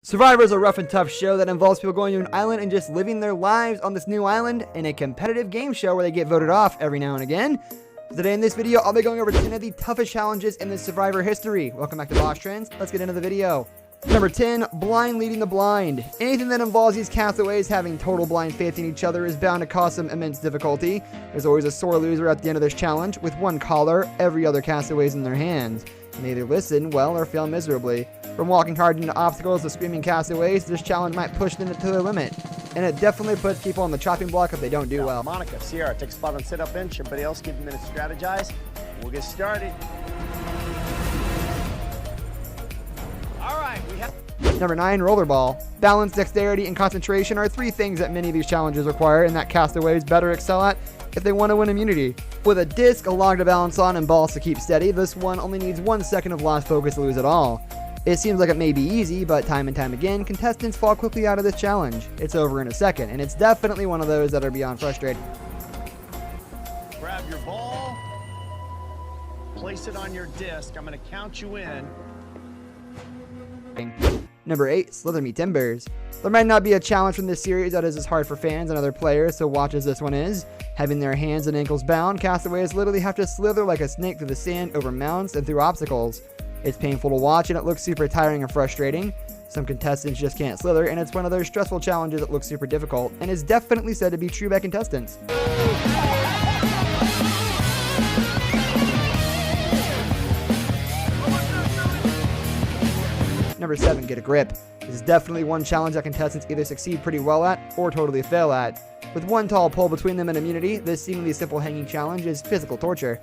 Survivor is a rough and tough show that involves people going to an island and just living their lives on this new island in a competitive game show where they get voted off every now and again. Today in this video, I'll be going over 10 of the toughest challenges in the Survivor history. Welcome back to Boss Trends. Let's get into the video. Number 10, blind leading the blind. Anything that involves these castaways having total blind faith in each other is bound to cause some immense difficulty. There's always a sore loser at the end of this challenge. With one collar, every other castaway's in their hands. And they either listen well or fail miserably. From walking hard into obstacles to screaming castaways, this challenge might push them to their limit. And it definitely puts people on the chopping block if they don't do well. Monica, Sierra, take a spot on sit-up bench. Everybody else give a minute to strategize. We'll get started. All right, we have... Number 9, rollerball. Balance, dexterity, and concentration are 3 things that many of these challenges require and that castaways better excel at if they want to win immunity. With a disc, a log to balance on, and balls to keep steady, this one only needs 1 second of lost focus to lose it all. It seems like it may be easy, but time and time again, contestants fall quickly out of this challenge. It's over in a second, and it's definitely one of those that are beyond frustrating. Grab your ball, place it on your disc. I'm going to count you in. Number 8, slither me timbers. There might not be a challenge from this series that is as hard for fans and other players, so watch as this one is. Having their hands and ankles bound, castaways literally have to slither like a snake through the sand, over mounds, and through obstacles. It's painful to watch and it looks super tiring and frustrating. Some contestants just can't slither, and it's one of those stressful challenges that looks super difficult and is definitely said to be true by contestants. Number 7, get a grip. This is definitely one challenge that contestants either succeed pretty well at or totally fail at. With one tall pole between them and immunity, this seemingly simple hanging challenge is physical torture.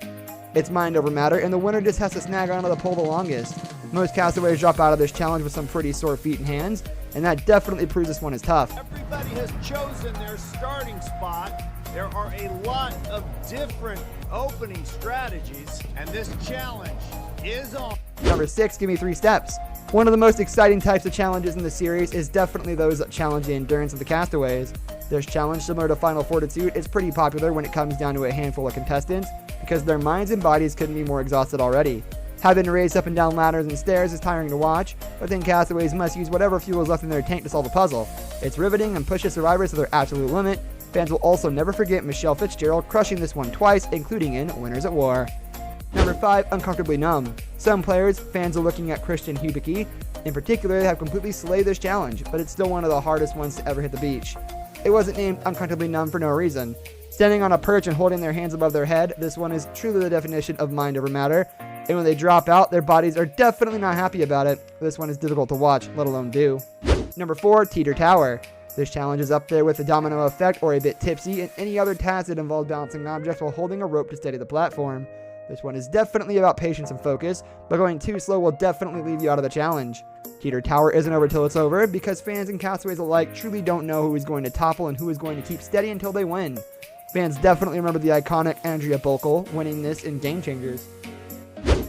It's mind over matter, and the winner just has to snag onto the pole the longest. Most castaways drop out of this challenge with some pretty sore feet and hands, and that definitely proves this one is tough. Everybody has chosen their starting spot. There are a lot of different opening strategies, and this challenge is on. Number 6, give me 3 steps. One of the most exciting types of challenges in the series is definitely those that challenge the endurance of the castaways. This challenge, similar to Final Fortitude, is pretty popular when it comes down to a handful of contestants because their minds and bodies couldn't be more exhausted already. Having to race up and down ladders and stairs is tiring to watch, but then castaways must use whatever fuel is left in their tank to solve a puzzle. It's riveting and pushes survivors to their absolute limit. Fans will also never forget Michelle Fitzgerald crushing this one twice, including in Winners at War. Number 5, uncomfortably numb. Some players, fans are looking at Christian Hubicki in particular, have completely slayed this challenge, but it's still one of the hardest ones to ever hit the beach. It wasn't named uncomfortably numb for no reason. Standing on a perch and holding their hands above their head, this one is truly the definition of mind over matter, and when they drop out, their bodies are definitely not happy about it. This one is difficult to watch, let alone do. Number 4, teeter tower. This challenge is up there with the domino effect or a bit tipsy, and any other task that involves balancing objects while holding a rope to steady the platform. This one is definitely about patience and focus, but going too slow will definitely leave you out of the challenge. Teeter tower isn't over till it's over, because fans and castaways alike truly don't know who is going to topple and who is going to keep steady until they win. Fans definitely remember the iconic Andrea Bokel winning this in Game Changers.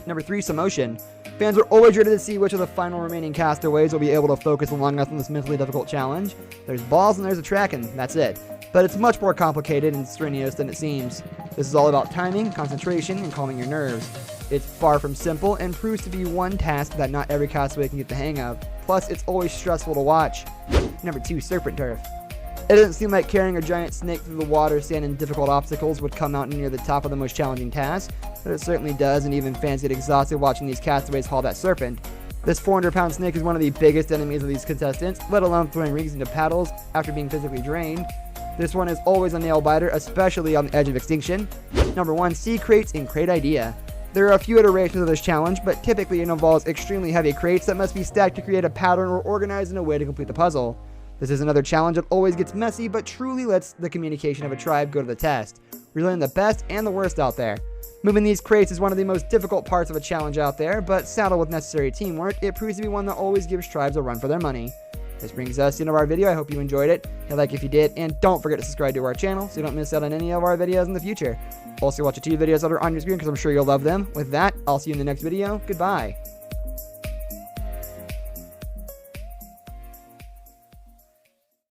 Number 3, Samotion. Fans are always ready to see which of the final remaining castaways will be able to focus long enough on this mentally difficult challenge. There's balls and there's a track, and that's it. But it's much more complicated and strenuous than it seems. This is all about timing, concentration, and calming your nerves. It's far from simple and proves to be one task that not every castaway can get the hang of. Plus, it's always stressful to watch. Number 2, serpent turf. It doesn't seem like carrying a giant snake through the water, sand, and difficult obstacles would come out near the top of the most challenging task, but it certainly does, and even fans get exhausted watching these castaways haul that serpent. This 400-pound snake is one of the biggest enemies of these contestants, let alone throwing rings into paddles after being physically drained. This one is always a nail-biter, especially on the edge of extinction. Number 1, sea crates and crate idea. There are a few iterations of this challenge, but typically it involves extremely heavy crates that must be stacked to create a pattern or organized in a way to complete the puzzle. This is another challenge that always gets messy, but truly lets the communication of a tribe go to the test, relaying the best and the worst out there. Moving these crates is one of the most difficult parts of a challenge out there, but saddled with necessary teamwork, it proves to be one that always gives tribes a run for their money. This brings us to the end of our video. I hope you enjoyed it. Hit like if you did, and don't forget to subscribe to our channel so you don't miss out on any of our videos in the future. Also watch the 2 videos that are on your screen because I'm sure you'll love them. With that, I'll see you in the next video. Goodbye.